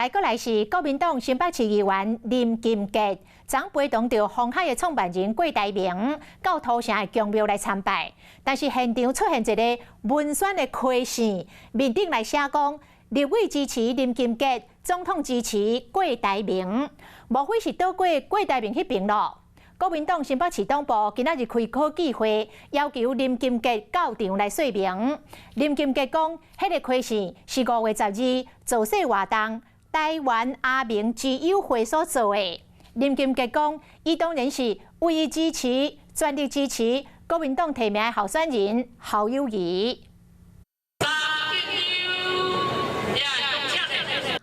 再来是国民党新北市议员林金杰，昨陪同着鸿海的创办人郭台铭到土城的公庙来参拜，但是现场出现一个文宣的亏线，面顶来写讲立委支持林金杰，总统支持郭台铭，无非是倒过郭台铭迄边咯。国民党新北市党部今仔日开科技会，要求林金杰到场来说明。林金杰讲，迄个亏线是5月12日造势活动台湾阿明之友会所做的。林金杰讲，伊当然是唯一支持、全力支持国民党提名的候选人侯友宜。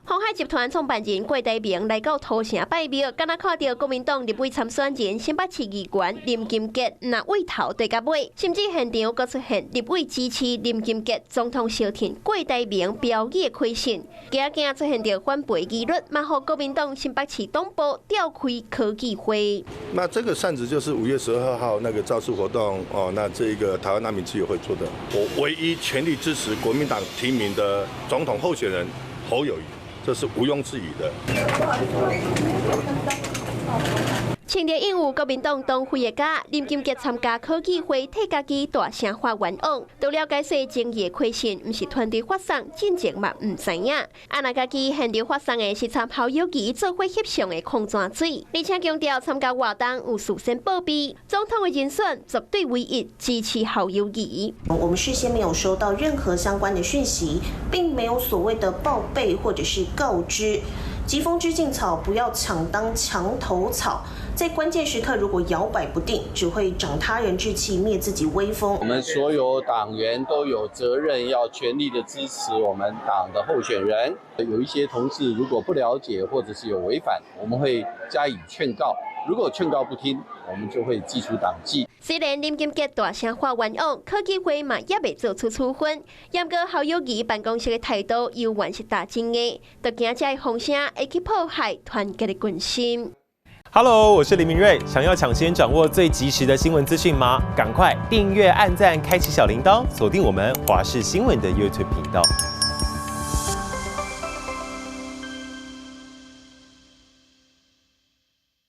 鸿海集团创办人郭台铭来到土城拜庙，敢若看到国民党立委参选人新北市议员林金杰拿位头对甲尾，甚至现场阁出现立委支持林金杰总统小田郭台铭标语的亏信，惊出现着反背议论，嘛互国民党新北市党部召开科技会。那这个扇子就是5月12号那个造势活动哦，那这个台湾阿明之友会做的，我唯一全力支持国民党提名的总统候选人侯友宜。这是毋庸置疑的。青年应有国民党党魁的家林金杰参加科技会，替家己大声发愿望，除了解释争议的亏损，毋是团队发送，进前嘛毋知影。那家己现场发送的是参侯友宜做伙翕相的空泉水，而且强调参加活动有事先报备，总统的人选绝对唯一支持侯友宜。我们事先没有收到任何相关的讯息，并没有所谓的报备或者是告知。疾风知劲草，不要抢当墙头草。在关键时刻，如果摇摆不定，只会长他人志气，灭自己威风。我们所有党员都有责任，要全力的支持我们党的候选人。有一些同事如果不了解或者是有违反，我们会加以劝告。如果劝告不听，我们就会祭除党纪。虽然林金杰大声发愿望，科技会嘛也未做出处分，不过侯友宜办公室的态度犹原是打真的，就惊这风声会去破坏团结的军心。Hello， 我是林明瑞。想要抢先掌握最及时的新闻资讯吗？赶快订阅、按赞、开启小铃铛，锁定我们华视新闻的 YouTube 频道。